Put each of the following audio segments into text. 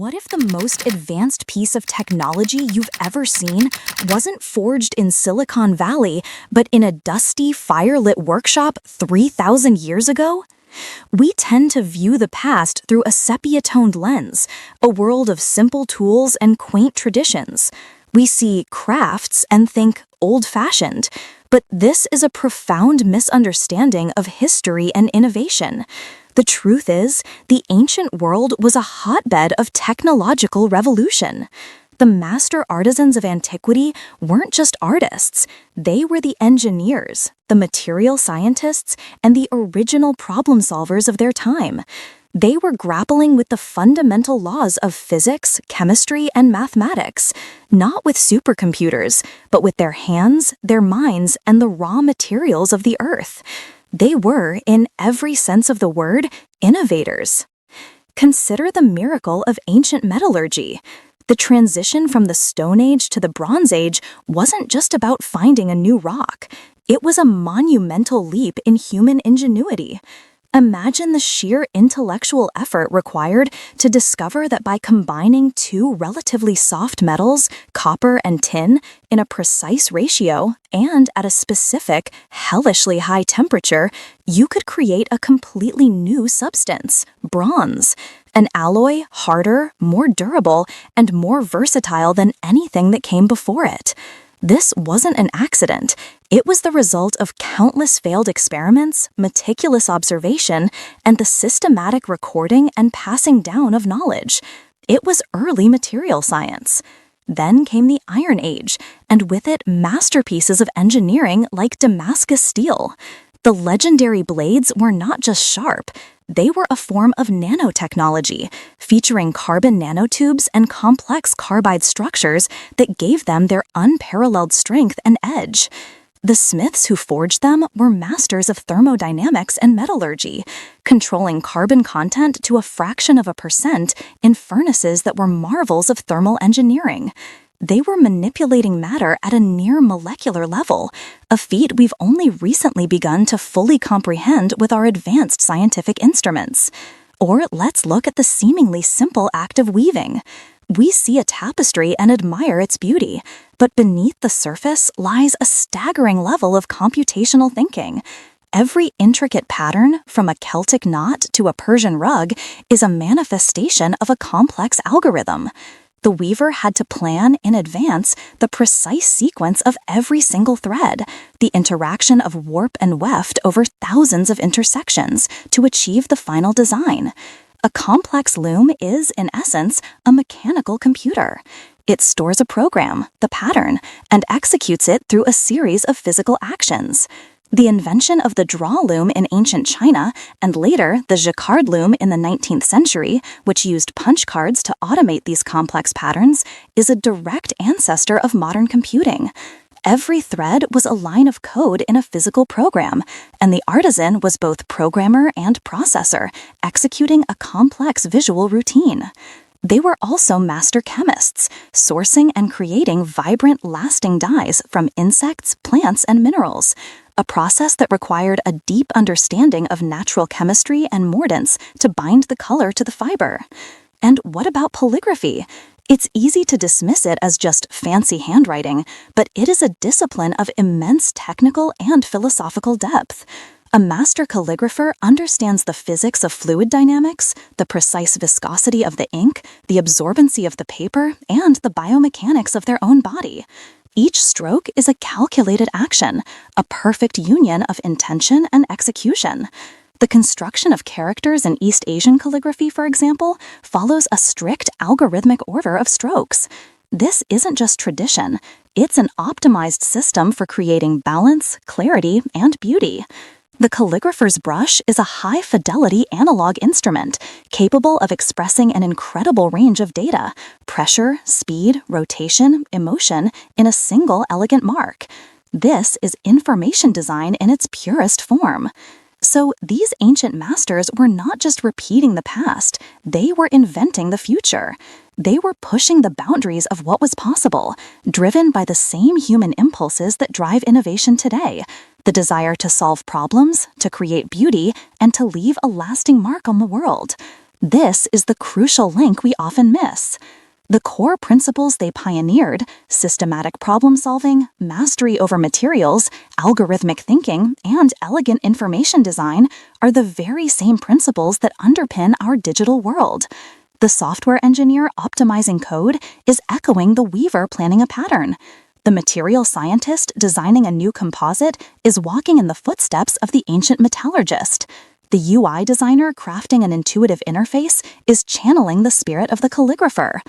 What if the most advanced piece of technology you've ever seen wasn't forged in Silicon Valley, but in a dusty, fire-lit workshop 3,000 years ago? We tend to view the past through a sepia-toned lens, a world of simple tools and quaint traditions. We see crafts and think old-fashioned, but this is a profound misunderstanding of history and innovation. The truth is, the ancient world was a hotbed of technological revolution. The master artisans of antiquity weren't just artists. They were the engineers, the material scientists, and the original problem solvers of their time. They were grappling with the fundamental laws of physics, chemistry, and mathematics, not with supercomputers, but with their hands, their minds, and the raw materials of the earth. They were, in every sense of the word, innovators. Consider the miracle of ancient metallurgy. The transition from the Stone Age to the Bronze Age wasn't just about finding a new rock. It was a monumental leap in human ingenuity. Imagine the sheer intellectual effort required to discover that by combining two relatively soft metals, copper and tin, in a precise ratio and at a specific, hellishly high temperature, you could create a completely new substance, bronze, an alloy harder, more durable, and more versatile than anything that came before it. This wasn't an accident. It was the result of countless failed experiments, meticulous observation, and the systematic recording and passing down of knowledge. It was early material science. Then came the Iron Age, and with it masterpieces of engineering like Damascus steel. The legendary blades were not just sharp. They were a form of nanotechnology, featuring carbon nanotubes and complex carbide structures that gave them their unparalleled strength and edge. The smiths who forged them were masters of thermodynamics and metallurgy, controlling carbon content to a fraction of a percent in furnaces that were marvels of thermal engineering. They were manipulating matter at a near molecular level, a feat we've only recently begun to fully comprehend with our advanced scientific instruments. Or let's look at the seemingly simple act of weaving. We see a tapestry and admire its beauty, but beneath the surface lies a staggering level of computational thinking. Every intricate pattern, from a Celtic knot to a Persian rug, is a manifestation of a complex algorithm. The weaver had to plan in advance the precise sequence of every single thread, the interaction of warp and weft over thousands of intersections to achieve the final design. A complex loom is, in essence, a mechanical computer. It stores a program, the pattern, and executes it through a series of physical actions. The invention of the draw loom in ancient China, and later the jacquard loom in the 19th century, which used punch cards to automate these complex patterns, is a direct ancestor of modern computing. Every thread was a line of code in a physical program, and the artisan was both programmer and processor, executing a complex visual routine. They were also master chemists, sourcing and creating vibrant, lasting dyes from insects, plants, and minerals, a process that required a deep understanding of natural chemistry and mordants to bind the color to the fiber. And what about calligraphy? It's easy to dismiss it as just fancy handwriting, but it is a discipline of immense technical and philosophical depth. A master calligrapher understands the physics of fluid dynamics, the precise viscosity of the ink, the absorbency of the paper, and the biomechanics of their own body. Each stroke is a calculated action, a perfect union of intention and execution. The construction of characters in East Asian calligraphy, for example, follows a strict algorithmic order of strokes. This isn't just tradition, it's an optimized system for creating balance, clarity, and beauty. The calligrapher's brush is a high-fidelity analog instrument capable of expressing an incredible range of data, pressure, speed, rotation, emotion, in a single elegant mark. This is information design in its purest form. So these ancient masters were not just repeating the past, they were inventing the future. They were pushing the boundaries of what was possible, driven by the same human impulses that drive innovation today, the desire to solve problems, to create beauty, and to leave a lasting mark on the world. This is the crucial link we often miss. The core principles they pioneered, systematic problem-solving, mastery over materials, algorithmic thinking, and elegant information design, are the very same principles that underpin our digital world. The software engineer optimizing code is echoing the weaver planning a pattern. The material scientist designing a new composite is walking in the footsteps of the ancient metallurgist. The UI designer crafting an intuitive interface is channeling the spirit of the calligrapher.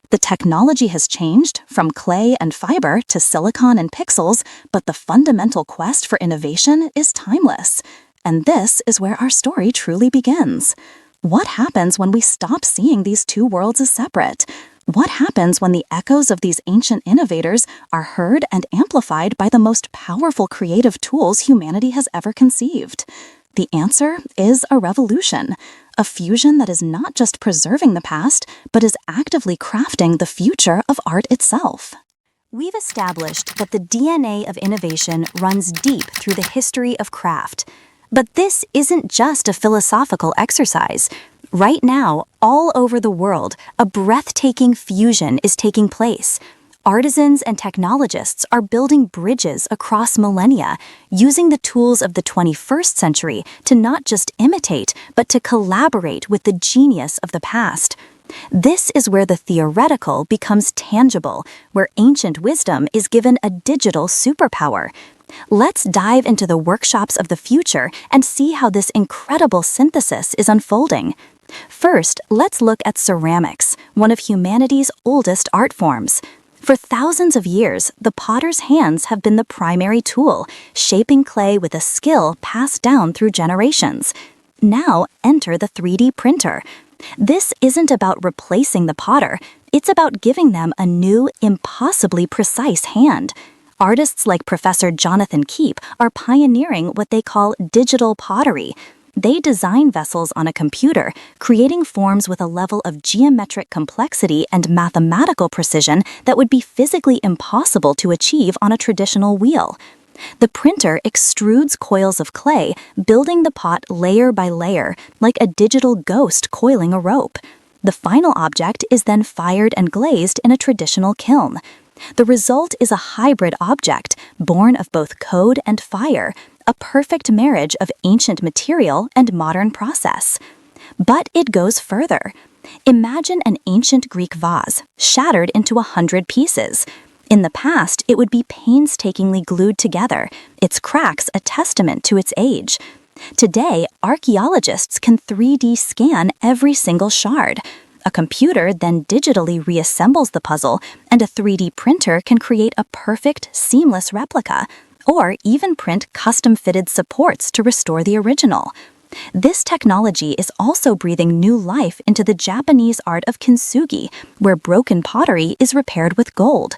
The technology has changed from clay and fiber to silicon and pixels, but the fundamental quest for innovation is timeless. And this is where our story truly begins. What happens when we stop seeing these two worlds as separate? What happens when the echoes of these ancient innovators are heard and amplified by the most powerful creative tools humanity has ever conceived? The answer is a revolution, a fusion that is not just preserving the past, but is actively crafting the future of art itself. We've established that the DNA of innovation runs deep through the history of craft. But this isn't just a philosophical exercise. Right now, all over the world, a breathtaking fusion is taking place. Artisans and technologists are building bridges across millennia, using the tools of the 21st century to not just imitate, but to collaborate with the genius of the past. This is where the theoretical becomes tangible, where ancient wisdom is given a digital superpower. Let's dive into the workshops of the future and see how this incredible synthesis is unfolding. First, let's look at ceramics, one of humanity's oldest art forms. For thousands of years, the potter's hands have been the primary tool, shaping clay with a skill passed down through generations. Now, enter the 3D printer. This isn't about replacing the potter, it's about giving them a new, impossibly precise hand. Artists like Professor Jonathan Keep are pioneering what they call digital pottery. They design vessels on a computer, creating forms with a level of geometric complexity and mathematical precision that would be physically impossible to achieve on a traditional wheel. The printer extrudes coils of clay, building the pot layer by layer, like a digital ghost coiling a rope. The final object is then fired and glazed in a traditional kiln. The result is a hybrid object, born of both code and fire, a perfect marriage of ancient material and modern process. But it goes further. Imagine an ancient Greek vase, shattered into 100 pieces. In the past, it would be painstakingly glued together, its cracks a testament to its age. Today, archaeologists can 3D scan every single shard. A computer then digitally reassembles the puzzle, and a 3D printer can create a perfect, seamless replica, or even print custom-fitted supports to restore the original. This technology is also breathing new life into the Japanese art of kintsugi, where broken pottery is repaired with gold.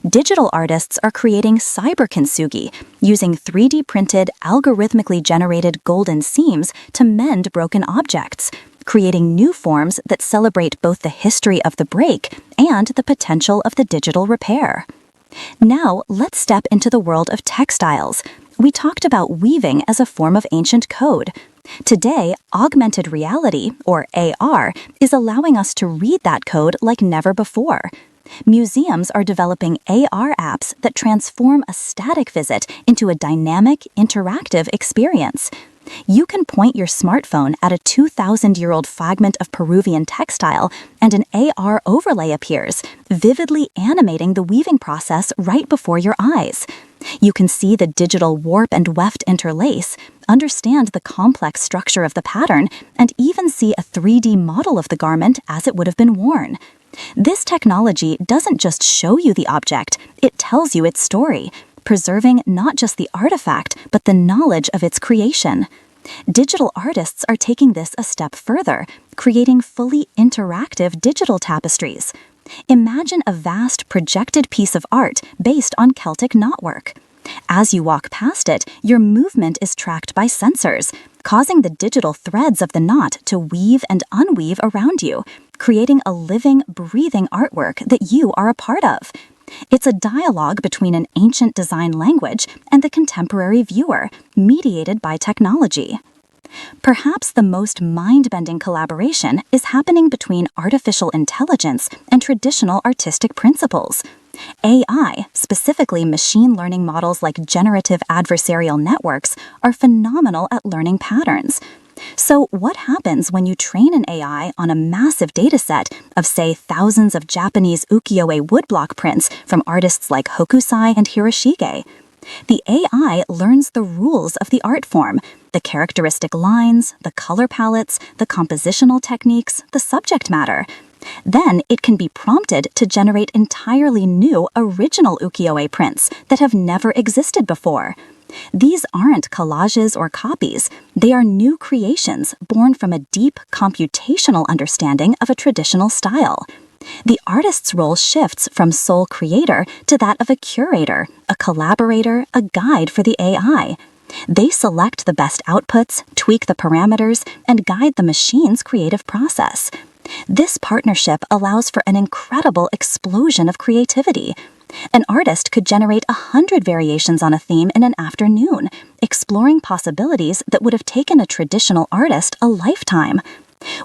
Digital artists are creating cyber kintsugi, using 3D printed, algorithmically generated golden seams to mend broken objects, creating new forms that celebrate both the history of the break and the potential of the digital repair. Now, let's step into the world of textiles. We talked about weaving as a form of ancient code. Today, augmented reality, or AR, is allowing us to read that code like never before. Museums are developing AR apps that transform a static visit into a dynamic, interactive experience. You can point your smartphone at a 2,000-year-old fragment of Peruvian textile, and an AR overlay appears, vividly animating the weaving process right before your eyes. You can see the digital warp and weft interlace, understand the complex structure of the pattern, and even see a 3D model of the garment as it would have been worn. This technology doesn't just show you the object, it tells you its story, preserving not just the artifact, but the knowledge of its creation. Digital artists are taking this a step further, creating fully interactive digital tapestries. Imagine a vast projected piece of art based on Celtic knotwork. As you walk past it, your movement is tracked by sensors, causing the digital threads of the knot to weave and unweave around you, creating a living, breathing artwork that you are a part of. It's a dialogue between an ancient design language and the contemporary viewer, mediated by technology. Perhaps the most mind-bending collaboration is happening between artificial intelligence and traditional artistic principles. AI, specifically machine learning models like generative adversarial networks, are phenomenal at learning patterns. So what happens when you train an AI on a massive dataset of, say, thousands of Japanese ukiyo-e woodblock prints from artists like Hokusai and Hiroshige? The AI learns the rules of the art form, the characteristic lines, the color palettes, the compositional techniques, the subject matter. Then it can be prompted to generate entirely new original ukiyo-e prints that have never existed before. These aren't collages or copies, they are new creations born from a deep computational understanding of a traditional style. The artist's role shifts from sole creator to that of a curator, a collaborator, a guide for the AI. They select the best outputs, tweak the parameters, and guide the machine's creative process. This partnership allows for an incredible explosion of creativity. An artist could generate 100 variations on a theme in an afternoon, exploring possibilities that would have taken a traditional artist a lifetime.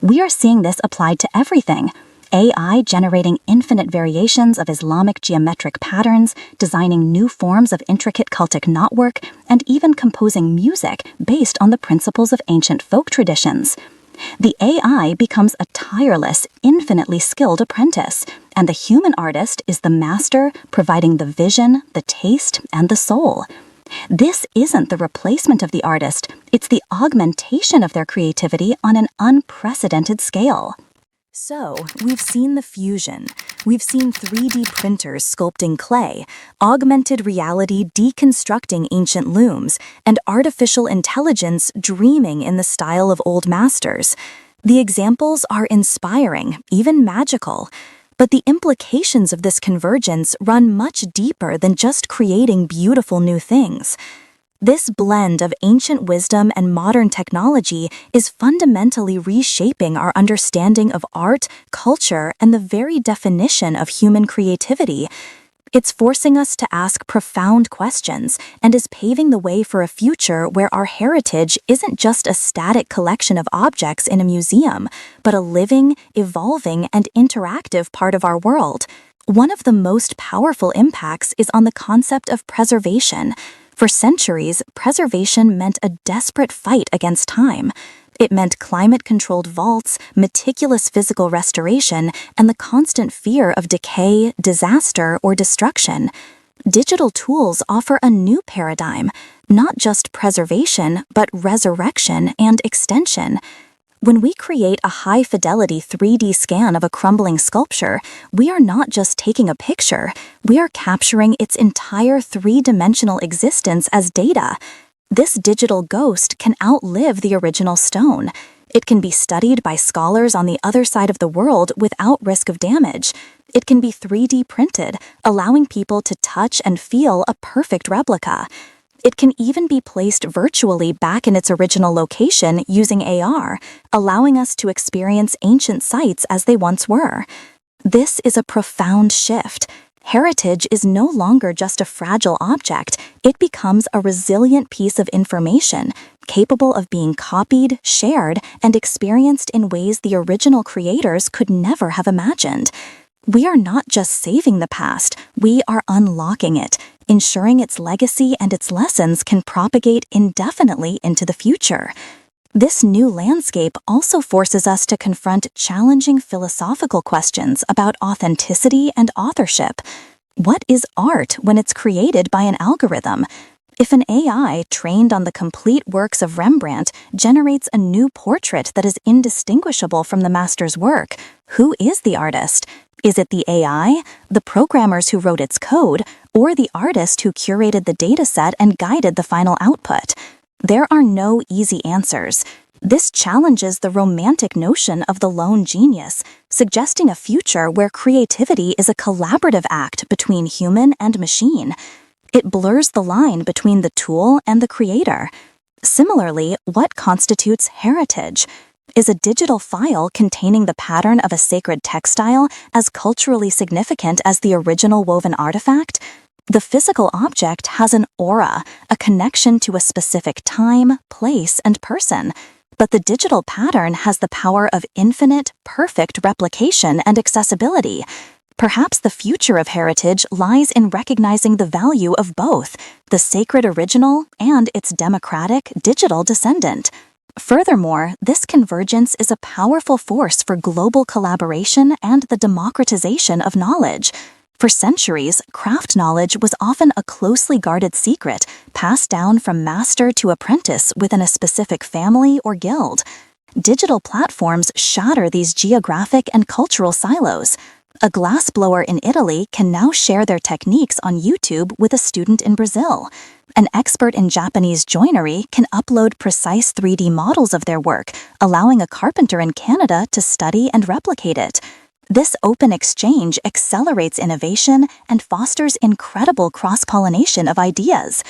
We are seeing this applied to everything. AI generating infinite variations of Islamic geometric patterns, designing new forms of intricate cultic knotwork, and even composing music based on the principles of ancient folk traditions. The AI becomes a tireless, infinitely skilled apprentice, and the human artist is the master, providing the vision, the taste, and the soul. This isn't the replacement of the artist, it's the augmentation of their creativity on an unprecedented scale. So, we've seen the fusion. We've seen 3D printers sculpting clay, augmented reality deconstructing ancient looms, and artificial intelligence dreaming in the style of old masters. The examples are inspiring, even magical. But the implications of this convergence run much deeper than just creating beautiful new things. This blend of ancient wisdom and modern technology is fundamentally reshaping our understanding of art, culture, and the very definition of human creativity. It's forcing us to ask profound questions and is paving the way for a future where our heritage isn't just a static collection of objects in a museum, but a living, evolving, and interactive part of our world. One of the most powerful impacts is on the concept of preservation. For centuries, preservation meant a desperate fight against time. It meant climate-controlled vaults, meticulous physical restoration, and the constant fear of decay, disaster, or destruction. Digital tools offer a new paradigm, not just preservation, but resurrection and extension. When we create a high-fidelity 3D scan of a crumbling sculpture, we are not just taking a picture, we are capturing its entire three-dimensional existence as data. This digital ghost can outlive the original stone. It can be studied by scholars on the other side of the world without risk of damage. It can be 3D printed, allowing people to touch and feel a perfect replica. It can even be placed virtually back in its original location using AR, allowing us to experience ancient sites as they once were. This is a profound shift. Heritage is no longer just a fragile object, it becomes a resilient piece of information, capable of being copied, shared, and experienced in ways the original creators could never have imagined. We are not just saving the past, we are unlocking it, ensuring its legacy and its lessons can propagate indefinitely into the future. This new landscape also forces us to confront challenging philosophical questions about authenticity and authorship. What is art when it's created by an algorithm? If an AI trained on the complete works of Rembrandt generates a new portrait that is indistinguishable from the master's work, who is the artist? Is it the AI, the programmers who wrote its code, or the artist who curated the dataset and guided the final output? There are no easy answers. This challenges the romantic notion of the lone genius, suggesting a future where creativity is a collaborative act between human and machine. It blurs the line between the tool and the creator. Similarly, what constitutes heritage? Is a digital file containing the pattern of a sacred textile as culturally significant as the original woven artifact? The physical object has an aura, a connection to a specific time, place, and person. But the digital pattern has the power of infinite, perfect replication and accessibility. Perhaps the future of heritage lies in recognizing the value of both, the sacred original and its democratic, digital descendant. Furthermore, this convergence is a powerful force for global collaboration and the democratization of knowledge. For centuries, craft knowledge was often a closely guarded secret, passed down from master to apprentice within a specific family or guild. Digital platforms shatter these geographic and cultural silos. A glassblower in Italy can now share their techniques on YouTube with a student in Brazil. An expert in Japanese joinery can upload precise 3D models of their work, allowing a carpenter in Canada to study and replicate it. This open exchange accelerates innovation and fosters incredible cross-pollination of ideas.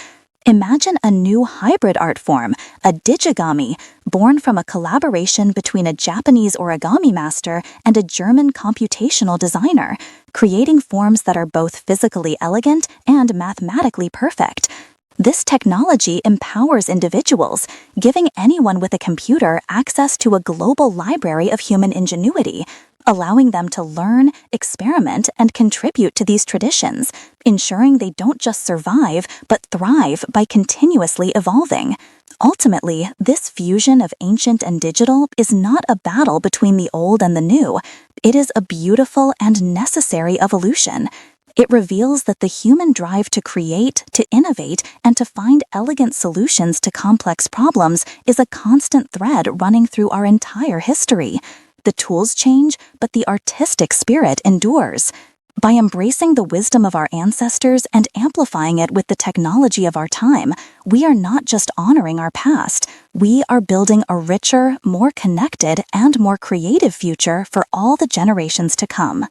Imagine a new hybrid art form, a digigami, born from a collaboration between a Japanese origami master and a German computational designer, creating forms that are both physically elegant and mathematically perfect. This technology empowers individuals, giving anyone with a computer access to a global library of human ingenuity, allowing them to learn, experiment, and contribute to these traditions, ensuring they don't just survive, but thrive by continuously evolving. Ultimately, this fusion of ancient and digital is not a battle between the old and the new. It is a beautiful and necessary evolution. It reveals that the human drive to create, to innovate, and to find elegant solutions to complex problems is a constant thread running through our entire history. The tools change, but the artistic spirit endures. By embracing the wisdom of our ancestors and amplifying it with the technology of our time, we are not just honoring our past, we are building a richer, more connected, and more creative future for all the generations to come.